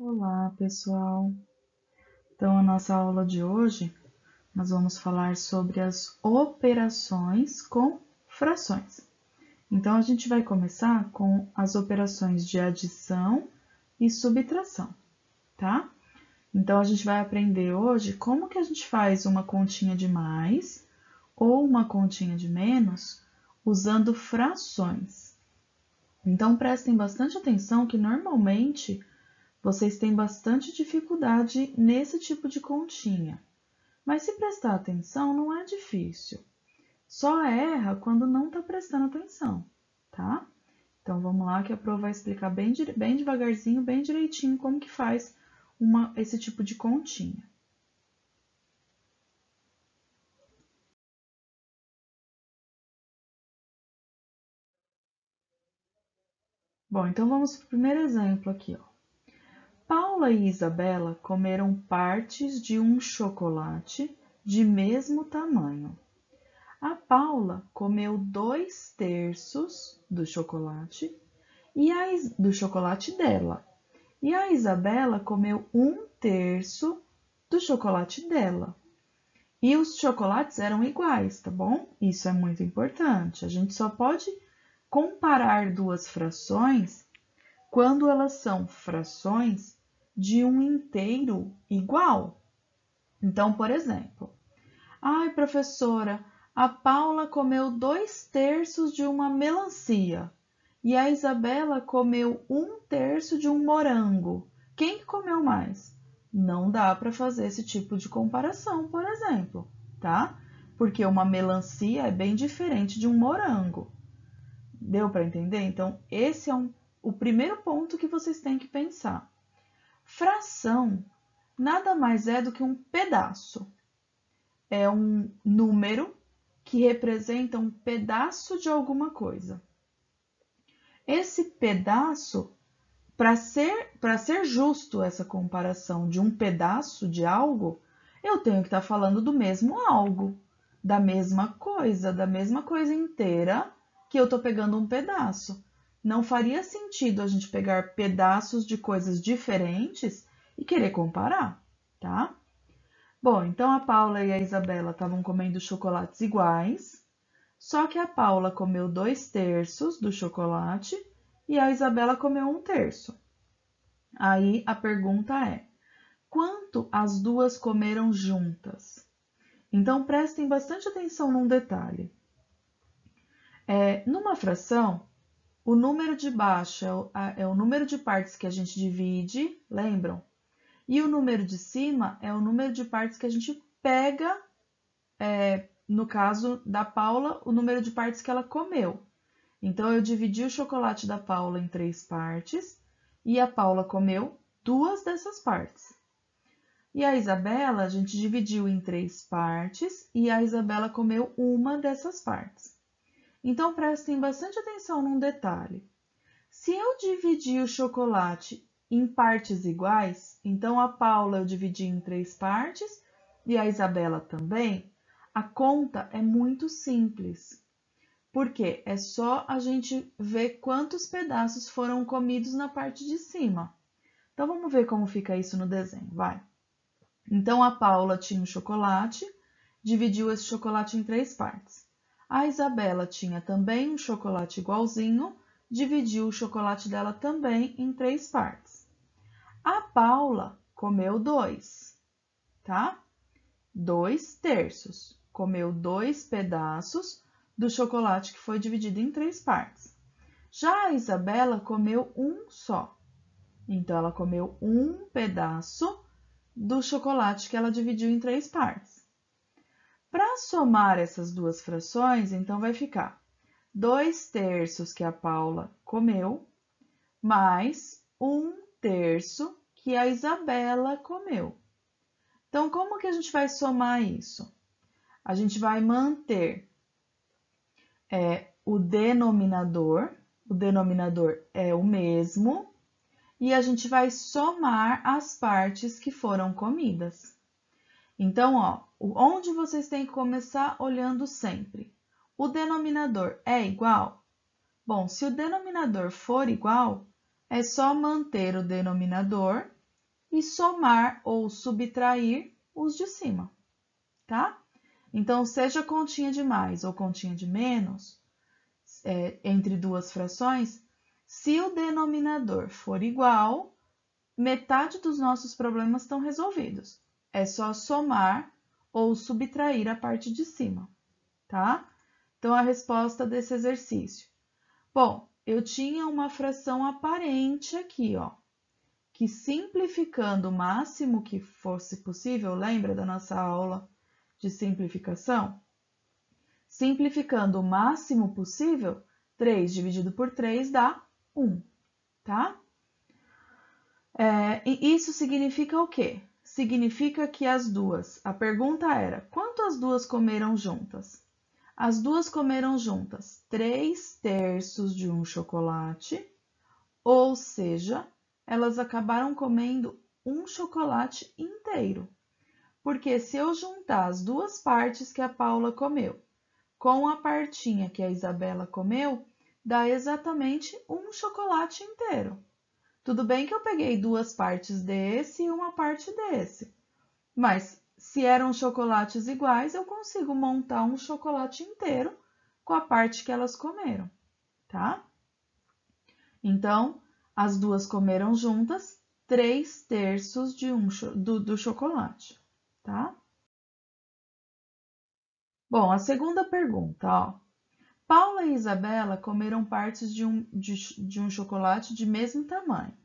Olá, pessoal! Então, a nossa aula de hoje, nós vamos falar sobre as operações com frações. Então, a gente vai começar com as operações de adição e subtração, tá? Então, a gente vai aprender hoje como que a gente faz uma continha de mais ou uma continha de menos usando frações. Então, prestem bastante atenção que normalmente vocês têm bastante dificuldade nesse tipo de continha, mas se prestar atenção não é difícil. Só erra quando não está prestando atenção, tá? Então vamos lá que a Pro vai explicar bem devagarzinho, bem direitinho como que faz esse tipo de continha. Bom, então vamos para o primeiro exemplo aqui, ó. Paula e Isabela comeram partes de um chocolate de mesmo tamanho. A Paula comeu 2/3 do chocolate do chocolate dela. E a Isabela comeu 1/3 do chocolate dela. E os chocolates eram iguais, tá bom? Isso é muito importante. A gente só pode comparar duas frações quando elas são frações de um inteiro igual. Então, por exemplo, ai, professora, a Paula comeu 2/3 de uma melancia e a Isabela comeu 1/3 de um morango. Quem que comeu mais? Não dá para fazer esse tipo de comparação, por exemplo, tá? Porque uma melancia é bem diferente de um morango. Deu para entender? Então, esse é o primeiro ponto que vocês têm que pensar. Fração nada mais é do que um pedaço. É um número que representa um pedaço de alguma coisa. Esse pedaço, para ser justo essa comparação de um pedaço de algo, eu tenho que estar falando do mesmo algo, da mesma coisa inteira que eu estou pegando um pedaço. Não faria sentido a gente pegar pedaços de coisas diferentes e querer comparar, tá? Bom, então a Paula e a Isabela estavam comendo chocolates iguais, só que a Paula comeu 2/3 do chocolate e a Isabela comeu 1/3. Aí a pergunta é: quanto as duas comeram juntas? Então prestem bastante atenção num detalhe. Numa fração, o número de baixo é o número de partes que a gente divide, lembram? E o número de cima é o número de partes que a gente pega, no caso da Paula, o número de partes que ela comeu. Então, eu dividi o chocolate da Paula em 3 partes e a Paula comeu 2 dessas partes. E a Isabela, a gente dividiu em 3 partes e a Isabela comeu uma dessas partes. Então, prestem bastante atenção num detalhe. Se eu dividir o chocolate em partes iguais, então a Paula eu dividi em 3 partes e a Isabela também, a conta é muito simples. Porque é só a gente ver quantos pedaços foram comidos na parte de cima. Então, vamos ver como fica isso no desenho, vai. Então, a Paula tinha um chocolate, dividiu esse chocolate em 3 partes. A Isabela tinha também um chocolate igualzinho, dividiu o chocolate dela também em 3 partes. A Paula comeu 2, tá? 2/3. Comeu 2 pedaços do chocolate que foi dividido em 3 partes. Já a Isabela comeu um só. Então, ela comeu um pedaço do chocolate que ela dividiu em 3 partes. Para somar essas duas frações, então vai ficar 2/3 que a Paula comeu, mais 1/3 que a Isabela comeu. Então, como que a gente vai somar isso? A gente vai manter o denominador é o mesmo, e a gente vai somar as partes que foram comidas. Então, ó, onde vocês têm que começar olhando sempre? O denominador é igual? Bom, se o denominador for igual, é só manter o denominador e somar ou subtrair os de cima, tá? Então, seja continha de mais ou continha de menos, entre duas frações, se o denominador for igual, metade dos nossos problemas estão resolvidos. É só somar ou subtrair a parte de cima, tá? Então, a resposta desse exercício. Bom, eu tinha uma fração aparente aqui, ó, que simplificando o máximo que fosse possível, lembra da nossa aula de simplificação? Simplificando o máximo possível, 3 dividido por 3 dá 1, tá? E isso significa o quê? Significa que as duas, a pergunta era, quanto as duas comeram juntas? As duas comeram juntas 3/3 de um chocolate, ou seja, elas acabaram comendo um chocolate inteiro. Porque se eu juntar as duas partes que a Paula comeu com a partinha que a Isabela comeu, dá exatamente um chocolate inteiro. Tudo bem que eu peguei duas partes desse e uma parte desse, mas se eram chocolates iguais, eu consigo montar um chocolate inteiro com a parte que elas comeram, tá? Então, as duas comeram juntas 3/3 do chocolate, tá? Bom, a segunda pergunta, ó. Paula e Isabela comeram partes de um chocolate de mesmo tamanho.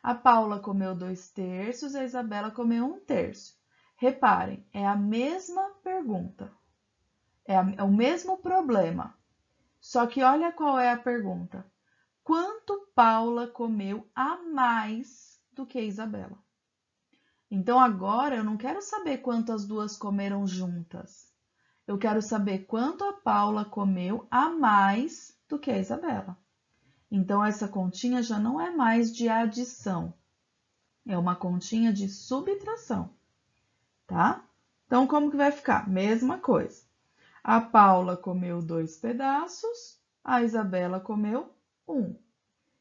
A Paula comeu 2/3 e a Isabela comeu 1/3. Reparem, é a mesma pergunta, é o mesmo problema. Só que olha qual é a pergunta. Quanto Paula comeu a mais do que Isabela? Então agora eu não quero saber quanto as duas comeram juntas. Eu quero saber quanto a Paula comeu a mais do que a Isabela. Então essa continha já não é mais de adição, é uma continha de subtração, tá? Então como que vai ficar? Mesma coisa. A Paula comeu 2 pedaços, a Isabela comeu 1.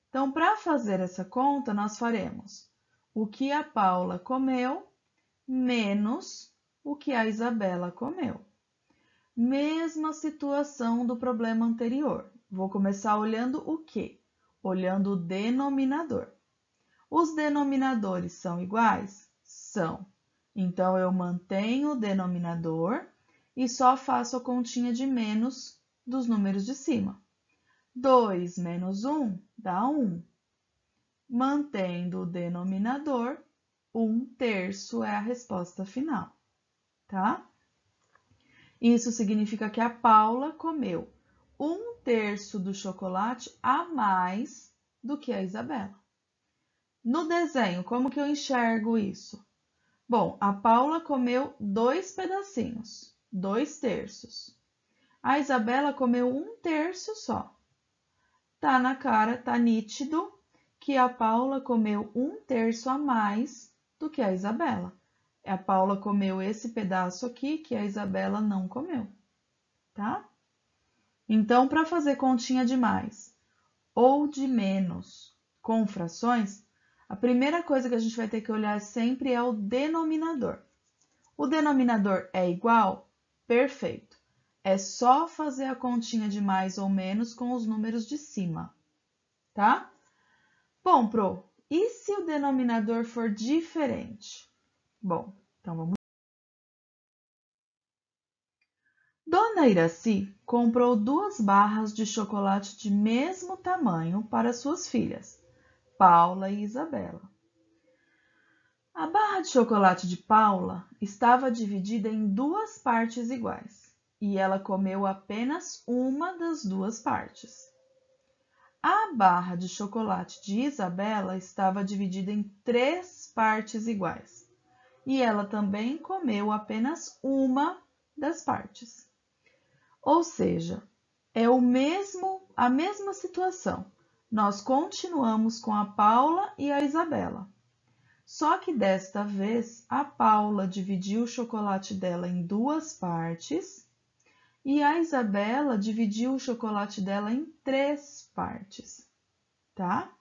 Então, para fazer essa conta, nós faremos o que a Paula comeu menos o que a Isabela comeu. Mesma situação do problema anterior. Vou começar olhando o quê? Olhando o denominador. Os denominadores são iguais? São. Então, eu mantenho o denominador e só faço a continha de menos dos números de cima. 2 menos 1 dá 1. Mantendo o denominador, 1/3 é a resposta final, tá? Isso significa que a Paula comeu 1/3 do chocolate a mais do que a Isabela. No desenho, como que eu enxergo isso? Bom, a Paula comeu 2 pedacinhos, 2/3. A Isabela comeu 1/3 só. Tá na cara, tá nítido que a Paula comeu 1/3 a mais do que a Isabela. A Paula comeu esse pedaço aqui que a Isabela não comeu, tá? Então, para fazer continha de mais ou de menos com frações, a primeira coisa que a gente vai ter que olhar sempre é o denominador. O denominador é igual? Perfeito. É só fazer a continha de mais ou menos com os números de cima, tá? Bom, Pro, e se o denominador for diferente? Bom, então vamos. Dona Iraci comprou 2 barras de chocolate de mesmo tamanho para suas filhas, Paula e Isabela. A barra de chocolate de Paula estava dividida em 2 partes iguais e ela comeu apenas uma das 2 partes. A barra de chocolate de Isabela estava dividida em 3 partes iguais e ela também comeu apenas uma das partes. Ou seja, é a mesma situação. Nós continuamos com a Paula e a Isabela. Só que desta vez a Paula dividiu o chocolate dela em 2 partes e a Isabela dividiu o chocolate dela em 3 partes, tá?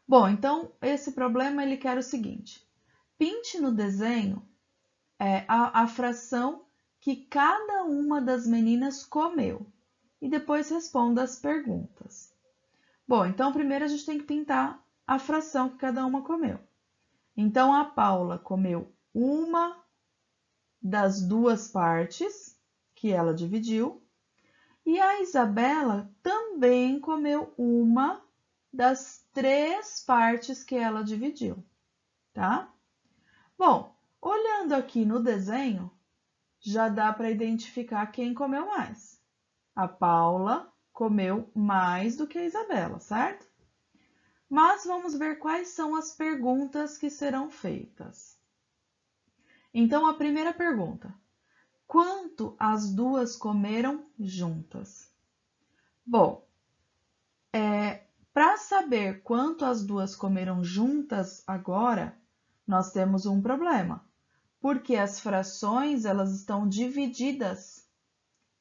Bom, então esse problema ele quer o seguinte: pinte no desenho a fração que cada uma das meninas comeu e depois responda as perguntas. Bom, então primeiro a gente tem que pintar a fração que cada uma comeu. Então a Paula comeu uma das duas partes que ela dividiu e a Isabela também comeu uma das 3 partes que ela dividiu, tá? Bom, olhando aqui no desenho, já dá para identificar quem comeu mais. A Paula comeu mais do que a Isabela, certo? Mas vamos ver quais são as perguntas que serão feitas. Então, a primeira pergunta: quanto as duas comeram juntas? Bom, para saber quanto as duas comeram juntas agora, nós temos um problema, porque as frações elas estão divididas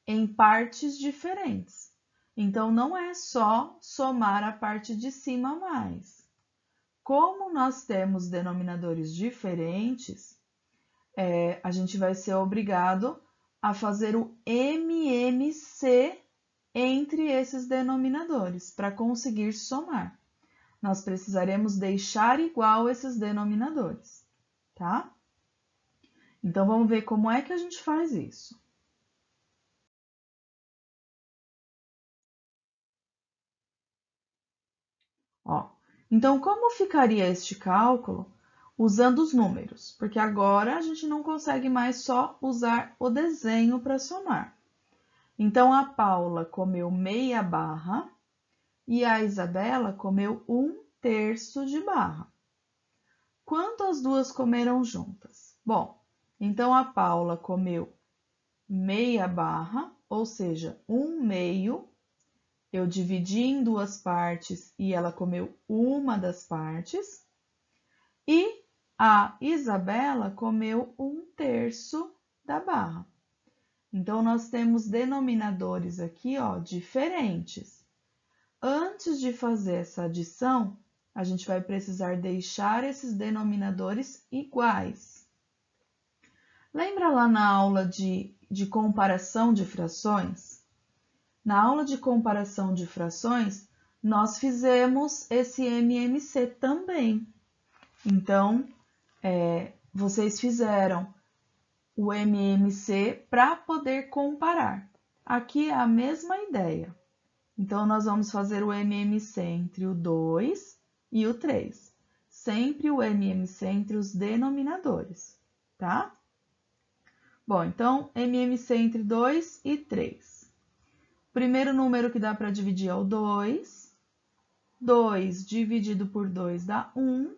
em partes diferentes. Então, não é só somar a parte de cima mais. Como nós temos denominadores diferentes, a gente vai ser obrigado a fazer o MMC entre esses denominadores para conseguir somar. Nós precisaremos deixar igual esses denominadores, tá? Então, vamos ver como é que a gente faz isso. Ó, então, como ficaria este cálculo usando os números? Porque agora a gente não consegue mais só usar o desenho para somar. Então, a Paula comeu meia barra e a Isabela comeu 1/3 de barra. Quanto as duas comeram juntas? Bom, então a Paula comeu meia barra, ou seja, 1/2. Eu dividi em 2 partes e ela comeu uma das partes. E a Isabela comeu 1/3 da barra. Então, nós temos denominadores aqui, ó, diferentes. Antes de fazer essa adição, a gente vai precisar deixar esses denominadores iguais. Lembra lá na aula de comparação de frações? Na aula de comparação de frações, nós fizemos esse MMC também. Então, vocês fizeram o MMC para poder comparar. Aqui é a mesma ideia. Então, nós vamos fazer o MMC entre o 2 e o 3. Sempre o MMC entre os denominadores, tá? Bom, então, MMC entre 2 e 3. O primeiro número que dá para dividir é o 2. 2 dividido por 2 dá 1.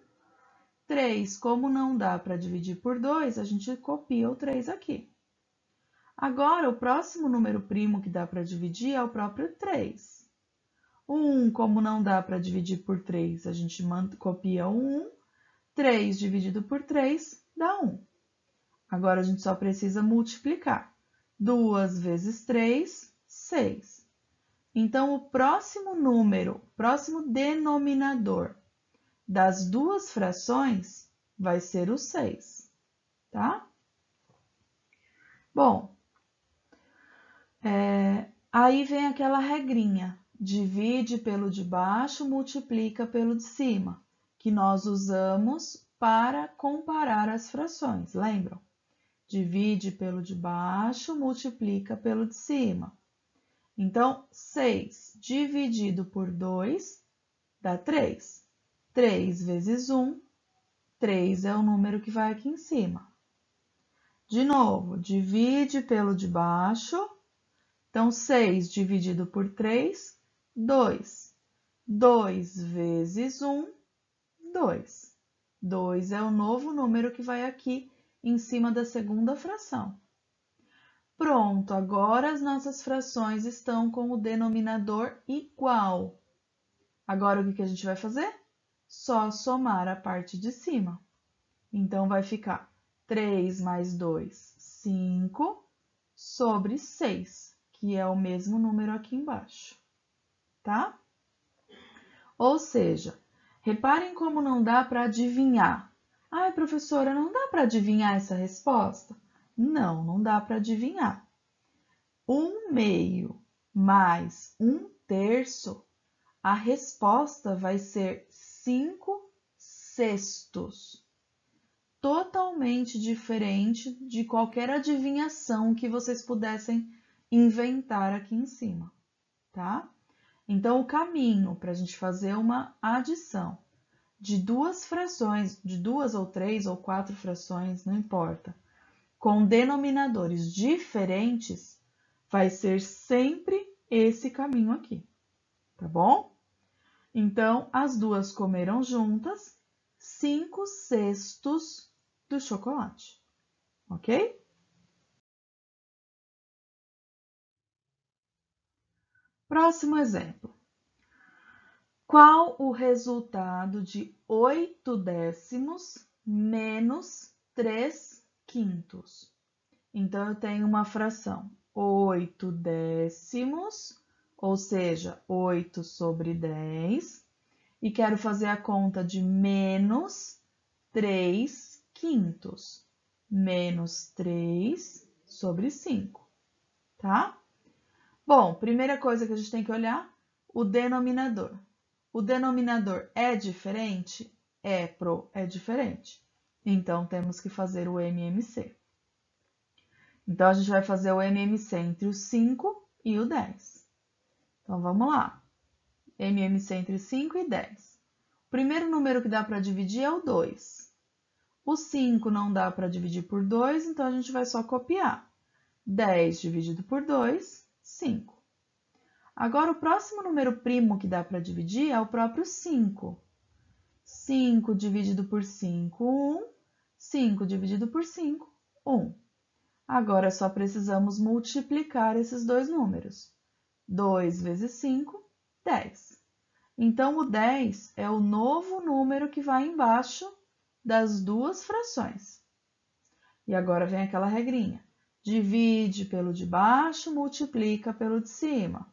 3, como não dá para dividir por 2, a gente copia o 3 aqui. Agora, o próximo número primo que dá para dividir é o próprio 3. 1, como não dá para dividir por 3, a gente copia o 1. 3 dividido por 3 dá 1. Agora, a gente só precisa multiplicar. 2 vezes 3, 6. Então, o próximo número, próximo denominador das duas frações vai ser o 6, tá? Bom, aí vem aquela regrinha, divide pelo de baixo, multiplica pelo de cima, que nós usamos para comparar as frações, lembram? Divide pelo de baixo, multiplica pelo de cima. Então, 6 dividido por 2 dá 3. 3 vezes 1, 3 é o número que vai aqui em cima. De novo, divide pelo de baixo. Então, 6 dividido por 3, 2. 2 vezes 1, 2. 2 é o novo número que vai aqui em cima da segunda fração. Pronto, agora as nossas frações estão com o denominador igual. Agora, o que a gente vai fazer? Só somar a parte de cima. Então, vai ficar 3 mais 2, 5, sobre 6, que é o mesmo número aqui embaixo, tá? Ou seja, Reparem como não dá para adivinhar. Ai, professora, não dá para adivinhar essa resposta? Não, não dá para adivinhar. 1/2 mais 1/3, a resposta vai ser 5/6. Totalmente diferente de qualquer adivinhação que vocês pudessem inventar aqui em cima, tá? Então, o caminho para a gente fazer uma adição de duas frações, de 2 ou 3 ou 4 frações, não importa, com denominadores diferentes, vai ser sempre esse caminho aqui, tá bom? Então, as duas comeram juntas 5/6 do chocolate, ok? Próximo exemplo. Qual o resultado de 8/10 menos 3/5? Então, eu tenho uma fração 8/10, ou seja, 8 sobre 10, e quero fazer a conta de menos 3/5, menos 3 sobre 5, tá? Bom, primeira coisa que a gente tem que olhar, o denominador. O denominador é diferente? É diferente. Então, temos que fazer o MMC. Então, a gente vai fazer o MMC entre o 5 e o 10. Então, vamos lá. MMC entre 5 e 10. O primeiro número que dá para dividir é o 2. O 5 não dá para dividir por 2, então a gente vai só copiar. 10 dividido por 2, 5. Agora, o próximo número primo que dá para dividir é o próprio 5. 5 dividido por 5, 1. 5 dividido por 5, 1. Agora, só precisamos multiplicar esses dois números. 2 vezes 5, 10. Então, o 10 é o novo número que vai embaixo das duas frações. E agora vem aquela regrinha. Divide pelo de baixo, multiplica pelo de cima.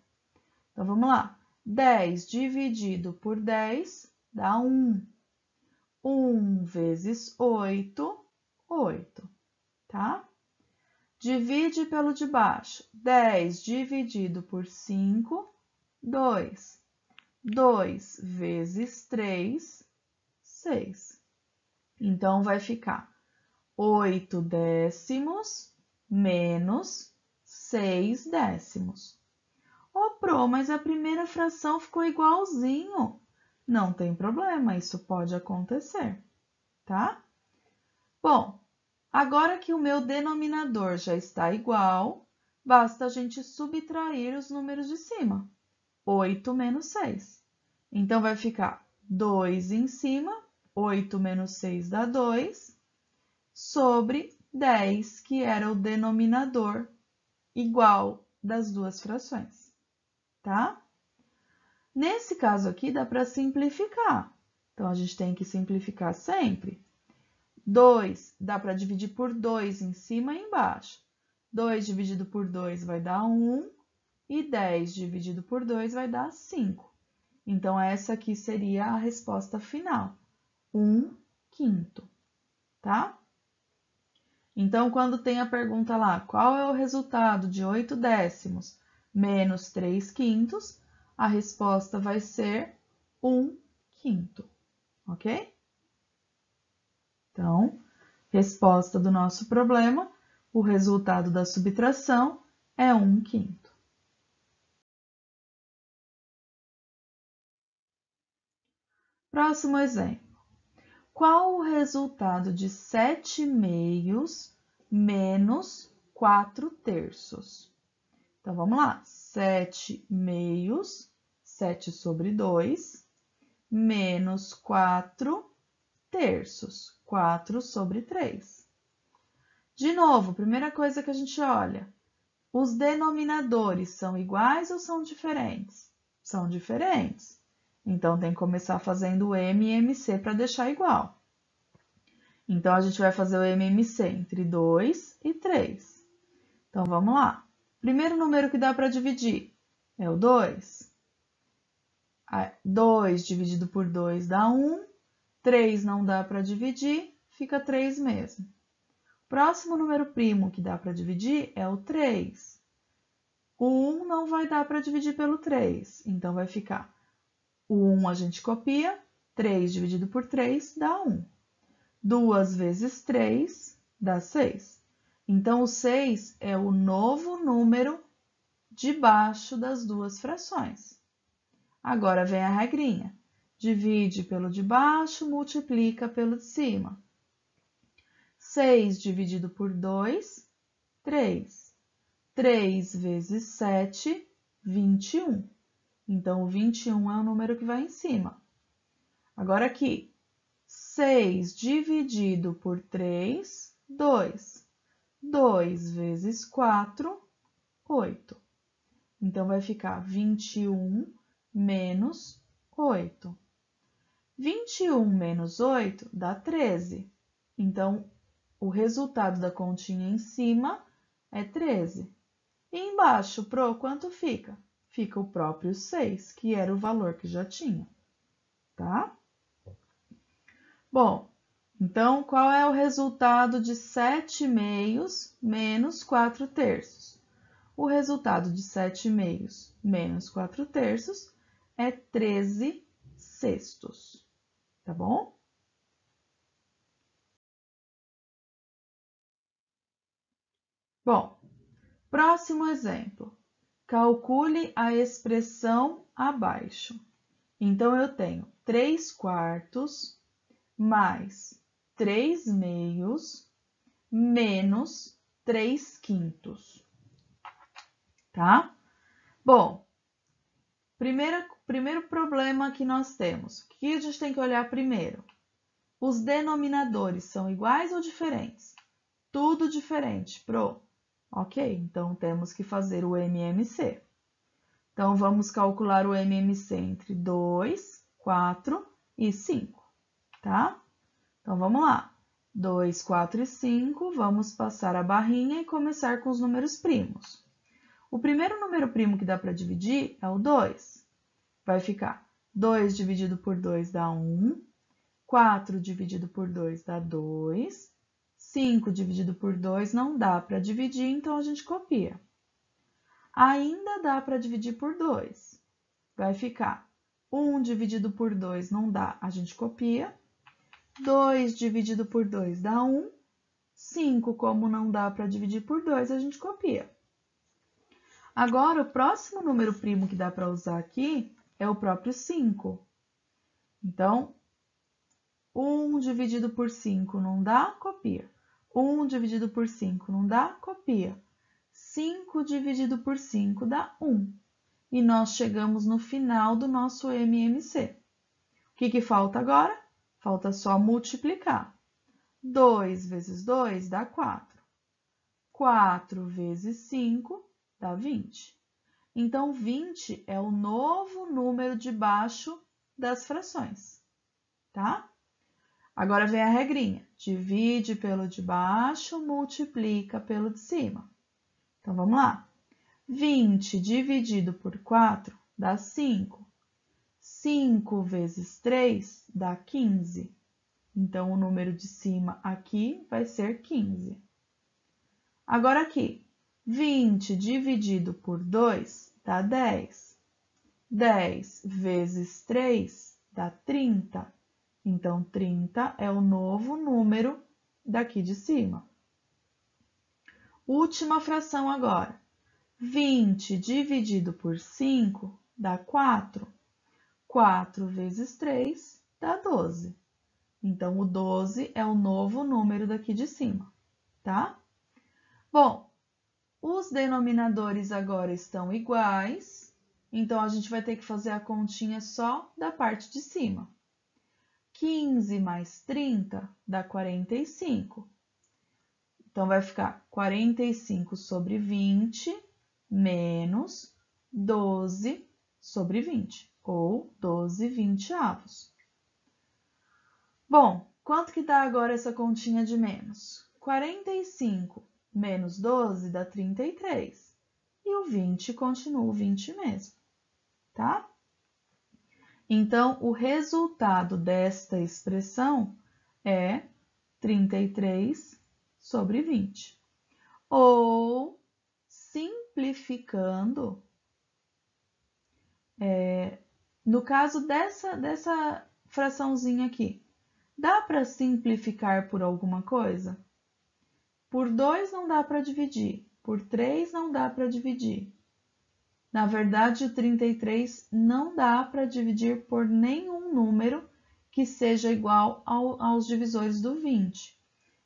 Então, vamos lá. 10 dividido por 10 dá 1. 1 vezes 8, 8, tá? Divide pelo de baixo. 10 dividido por 5, 2. 2 vezes 3, 6. Então, vai ficar 8/10 menos 6/10. Ô, Pro, mas a primeira fração ficou igualzinho. Não tem problema, isso pode acontecer, tá? Bom, agora que o meu denominador já está igual, basta a gente subtrair os números de cima. 8 menos 6. Então, vai ficar 2 em cima, 8 menos 6 dá 2, sobre 10, que era o denominador igual das duas frações, tá? Nesse caso aqui, dá para simplificar. Então, a gente tem que simplificar sempre. 2 dá para dividir por 2 em cima e embaixo. 2 dividido por 2 vai dar 1, e 10 dividido por 2 vai dar 5. Então, essa aqui seria a resposta final, 1/5, tá? Então, quando tem a pergunta lá, qual é o resultado de 8/10 menos 3/5, a resposta vai ser 1/5, ok? Então, resposta do nosso problema, o resultado da subtração é 1/5. Próximo exemplo. Qual o resultado de 7/2 menos 4/3? Então, vamos lá. 7/2, 7 sobre 2, menos 4/3, 4 sobre 3. De novo, primeira coisa que a gente olha, os denominadores são iguais ou são diferentes? São diferentes. Então, tem que começar fazendo o MMC para deixar igual. Então, a gente vai fazer o MMC entre 2 e 3. Então, vamos lá. Primeiro número que dá para dividir é o 2. 2 dividido por 2 dá 1. 3 não dá para dividir, fica 3 mesmo. Próximo número primo que dá para dividir é o 3. O 1 não vai dar para dividir pelo 3, então vai ficar o 1 a gente copia, 3 dividido por 3 dá 1. 2 vezes 3 dá 6. Então, o 6 é o novo número debaixo das duas frações. Agora vem a regrinha. Divide pelo de baixo, multiplica pelo de cima. 6 dividido por 2, 3. 3 vezes 7, 21. Então, o 21 é o número que vai em cima. Agora aqui, 6 dividido por 3, 2. 2 vezes 4, 8. Então, vai ficar 21 menos 8. 21 menos 8 dá 13. Então, o resultado da continha em cima é 13. E embaixo, quanto fica? Fica o próprio 6, que era o valor que já tinha, tá? Bom, então, qual é o resultado de 7 meios menos 4 terços? O resultado de 7 meios menos 4 terços é 13 sextos, tá bom? Bom, próximo exemplo. Calcule a expressão abaixo. Então, eu tenho 3 quartos mais 3 meios menos 3 quintos, tá? Bom, primeiro problema que nós temos. O que a gente tem que olhar primeiro? Os denominadores são iguais ou diferentes? Tudo diferente, Ok, então temos que fazer o MMC. Então, vamos calcular o MMC entre 2, 4 e 5, tá? Então, vamos lá. 2, 4 e 5, vamos passar a barrinha e começar com os números primos. O primeiro número primo que dá para dividir é o 2. Vai ficar 2 dividido por 2 dá 1, 4 dividido por 2 dá 2, 5 dividido por 2 não dá para dividir, então a gente copia. Ainda dá para dividir por 2. Vai ficar 1 dividido por 2 não dá, a gente copia. 2 dividido por 2 dá 1. 5, como não dá para dividir por 2, a gente copia. Agora, o próximo número primo que dá para usar aqui é o próprio 5. Então, 1 dividido por 5 não dá, copia. 1 dividido por 5 não dá, copia. 5 dividido por 5 dá 1. E nós chegamos no final do nosso MMC. O que falta agora? Falta só multiplicar. 2 vezes 2 dá 4. 4 vezes 5 dá 20. Então, 20 é o novo número debaixo das frações, tá? Agora vem a regrinha. Divide pelo de baixo, multiplica pelo de cima. Então, vamos lá. 20 dividido por 4 dá 5. 5 vezes 3 dá 15. Então, o número de cima aqui vai ser 15. Agora aqui, 20 dividido por 2 dá 10. 10 vezes 3 dá 30. Então, 30 é o novo número daqui de cima. Última fração agora. 20 dividido por 5 dá 4. 4 vezes 3 dá 12. Então, o 12 é o novo número daqui de cima, tá? Bom, os denominadores agora estão iguais, então a gente vai ter que fazer a continha só da parte de cima. 15 mais 30 dá 45. Então, vai ficar 45 sobre 20 menos 12 sobre 20, ou 12 vinteavos. Bom, quanto que dá agora essa continha de menos? 45 menos 12 dá 33. E o 20 continua o 20 mesmo, tá? Então, o resultado desta expressão é 33 sobre 20. Ou, simplificando, no caso dessa fraçãozinha aqui, dá para simplificar por alguma coisa? Por 2 não dá para dividir, por 3 não dá para dividir. Na verdade, o 33 não dá para dividir por nenhum número que seja igual aos divisores do 20.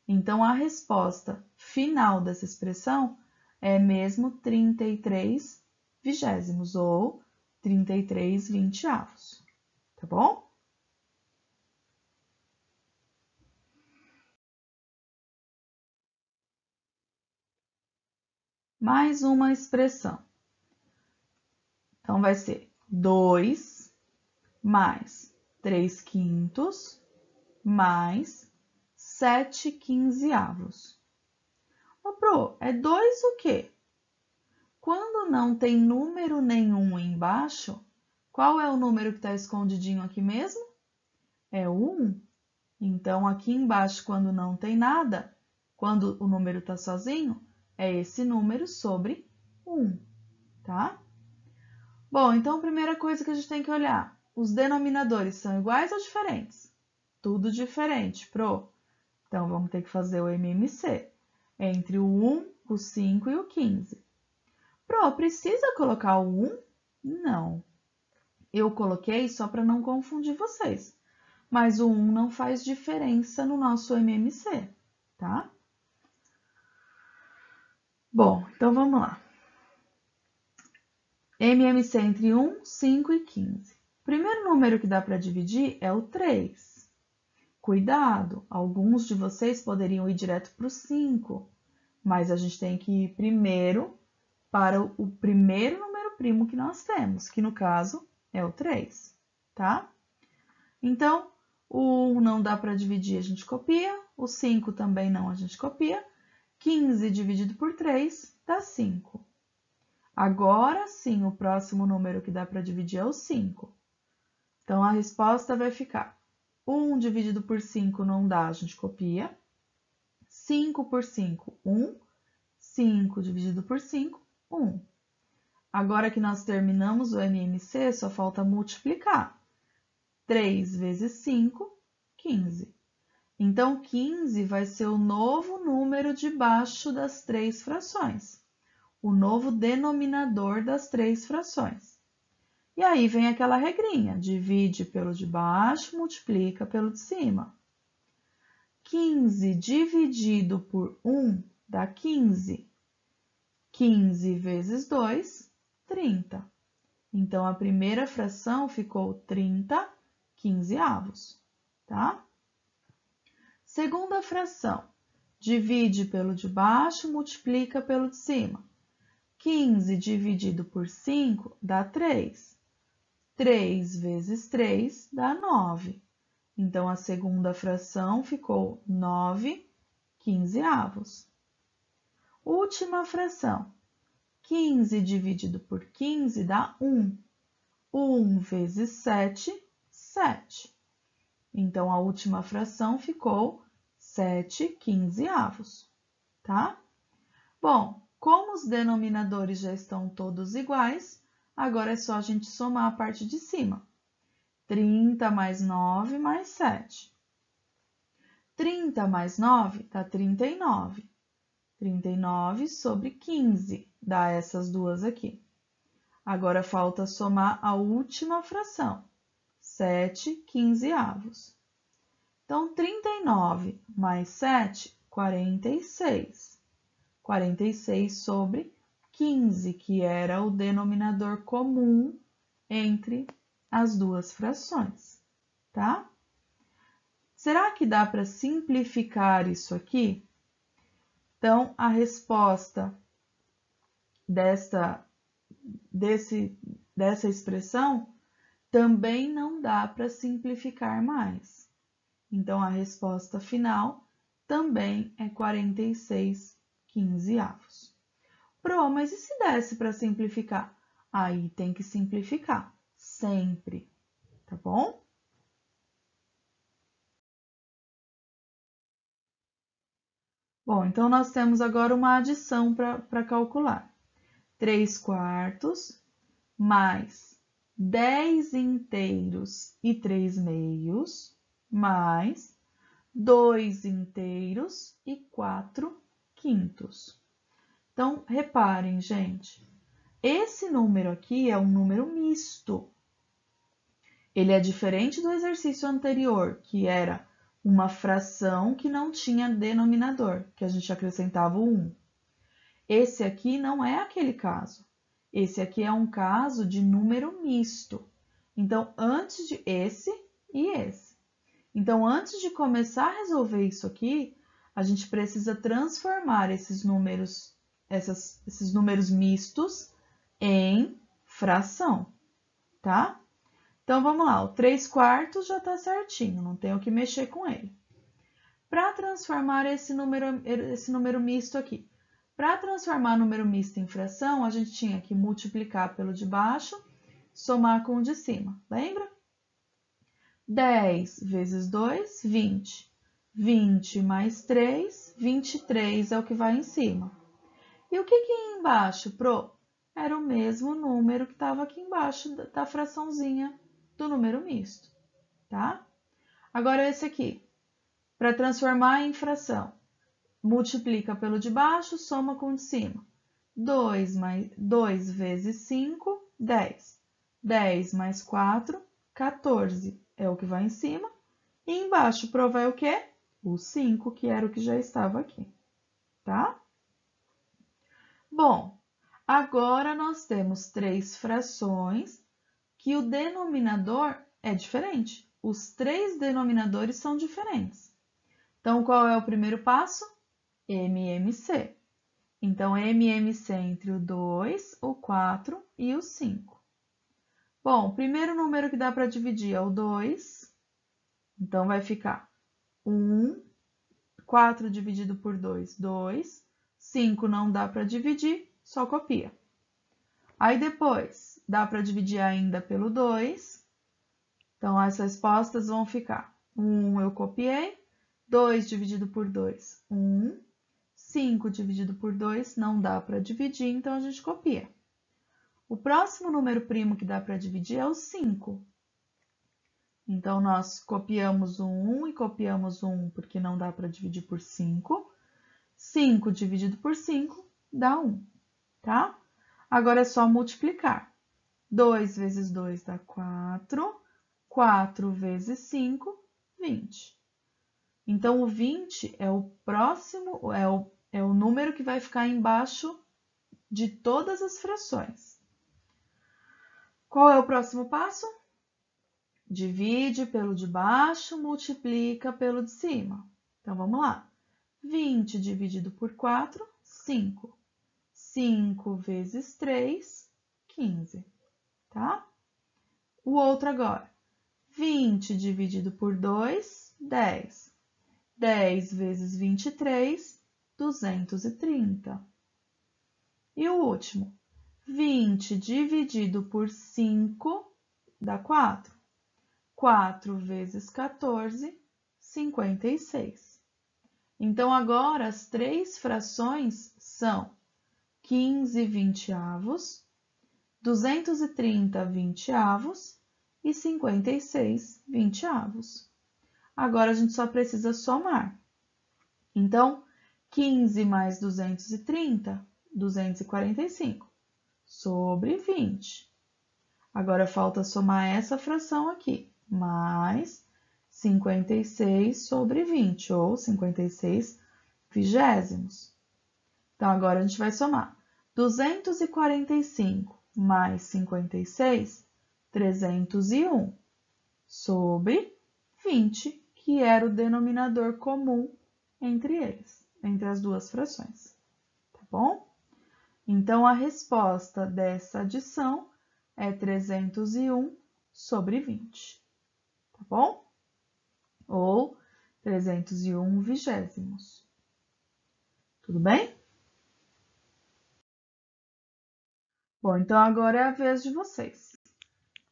Então, a resposta final dessa expressão é mesmo 33 vigésimos ou 33 vinteavos, tá bom? Mais uma expressão. Então, vai ser 2 mais 3 quintos mais 7 quinzeavos. Ô, Pro, é 2 o quê? Quando não tem número nenhum embaixo, qual é o número que está escondidinho aqui mesmo? É o 1. Então, aqui embaixo, quando não tem nada, quando o número está sozinho, é esse número sobre 1, tá? Bom, então a primeira coisa que a gente tem que olhar, os denominadores são iguais ou diferentes? Tudo diferente, Pro. Então, vamos ter que fazer o MMC entre o 1, o 5 e o 15. Pro, precisa colocar o 1? Não. Eu coloquei só para não confundir vocês. Mas o 1 não faz diferença no nosso MMC, tá? Bom, então vamos lá. MMC entre 1, 5 e 15. O primeiro número que dá para dividir é o 3. Cuidado, alguns de vocês poderiam ir direto para o 5, mas a gente tem que ir primeiro para o primeiro número primo que nós temos, que no caso é o 3, tá? Então, o 1 não dá para dividir, a gente copia, o 5 também não, a gente copia. 15 dividido por 3 dá 5. Agora sim, o próximo número que dá para dividir é o 5. Então, a resposta vai ficar 1 dividido por 5 não dá, a gente copia. 5 por 5, 1. 5 dividido por 5, 1. Agora que nós terminamos o MMC, só falta multiplicar. 3 vezes 5, 15. Então, 15 vai ser o novo número debaixo das 3 frações. O novo denominador das 3 frações. E aí vem aquela regrinha, divide pelo de baixo, multiplica pelo de cima. 15 dividido por 1 dá 15. 15 vezes 2, 30. Então, a primeira fração ficou 30 quinzeavos, tá? Segunda fração, divide pelo de baixo, multiplica pelo de cima. 15 dividido por 5 dá 3. 3 vezes 3 dá 9. Então, a segunda fração ficou 9 quinzeavos. Última fração, 15 dividido por 15 dá 1. 1 vezes 7, 7. Então, a última fração ficou 7 quinzeavos, tá? Bom, como os denominadores já estão todos iguais, agora é só a gente somar a parte de cima. 30 mais 9 mais 7. 30 mais 9 dá 39. 39 sobre 15 dá essas duas aqui. Agora falta somar a última fração, 7 quinzeavos. Então, 39 mais 7, 46. 46 sobre 15, que era o denominador comum entre as duas frações, tá? Será que dá para simplificar isso aqui? Então, a resposta dessa expressão também não dá para simplificar mais. Então, a resposta final também é 46 quinzeavos. Pro, mas e se desse para simplificar? Aí tem que simplificar, sempre, tá bom? Bom, então nós temos agora uma adição para calcular. 3/4 mais 10 inteiros e 3 meios, mais 2 inteiros e 4 quintos. Então, reparem, gente, esse número aqui é um número misto. Ele é diferente do exercício anterior, que era uma fração que não tinha denominador, que a gente acrescentava o 1. Esse aqui não é aquele caso. Esse aqui é um caso de número misto. Então, antes de esse e esse. Então, antes de começar a resolver isso aqui, a gente precisa transformar esses números mistos em fração, tá? Então, vamos lá. O 3/4 já está certinho, não tenho que mexer com ele. Para transformar esse número misto aqui, para transformar número misto em fração, a gente tinha que multiplicar pelo de baixo, somar com o de cima, lembra? 10 vezes 2, 20. 20 mais 3, 23 é o que vai em cima. E o que ia embaixo, Pro? Era o mesmo número que estava aqui embaixo da fraçãozinha do número misto, tá? Agora esse aqui, para transformar em fração, multiplica pelo de baixo, soma com o de cima. 2 vezes 5, 10. 10 mais 4, 14 é o que vai em cima. E embaixo provai o quê? O 5, que era o que já estava aqui, tá? Bom, agora nós temos 3 frações que o denominador é diferente. Os 3 denominadores são diferentes. Então, qual é o primeiro passo? MMC. Então, MMC entre o 2, o 4 e o 5. Bom, o primeiro número que dá para dividir é o 2. Então, vai ficar 1, 4 dividido por 2, 2. 5 não dá para dividir, só copia. Aí depois, dá para dividir ainda pelo 2. Então, as respostas vão ficar 1 eu copiei, 2 dividido por 2, 1. 5 dividido por 2 não dá para dividir, então a gente copia. O próximo número primo que dá para dividir é o 5. Então, nós copiamos o 1 e copiamos o 1 porque não dá para dividir por 5. 5 dividido por 5 dá 1, tá? Agora é só multiplicar. 2 vezes 2 dá 4. 4 vezes 5, 20. Então, o 20 é o próximo, é o número que vai ficar embaixo de todas as frações. Qual é o próximo passo? Divide pelo de baixo, multiplica pelo de cima. Então, vamos lá. 20 dividido por 4, 5. 5 vezes 3, 15, tá? O outro agora. 20 dividido por 2, 10. 10 vezes 23, 230. E o último, 20 dividido por 5 dá 4. 4 vezes 14, 56. Então, agora as 3 frações são 15 vinteavos, 230 vinteavos e 56 vinteavos. Agora, a gente só precisa somar. Então, 15 mais 230, 245, sobre 20. Agora, falta somar essa fração aqui, mais 56 sobre 20, ou 56 vigésimos. Então, agora a gente vai somar 245 mais 56, 301, sobre 20, que era o denominador comum entre eles, entre as duas frações, tá bom? Então, a resposta dessa adição é 301 sobre 20, tá bom? Ou 301 vigésimos. Tudo bem? Bom, então agora é a vez de vocês.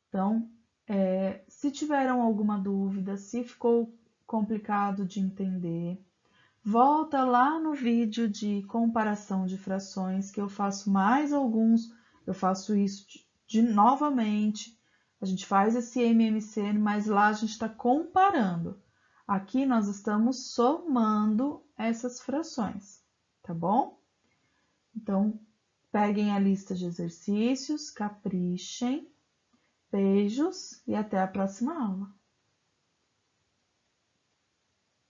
Então, Se tiveram alguma dúvida, se ficou complicado de entender, volta lá no vídeo de comparação de frações, que eu faço mais alguns, eu faço isso novamente. A gente faz esse MMC, mas lá a gente está comparando. Aqui nós estamos somando essas frações, tá bom? Então, peguem a lista de exercícios, caprichem. Beijos e até a próxima aula.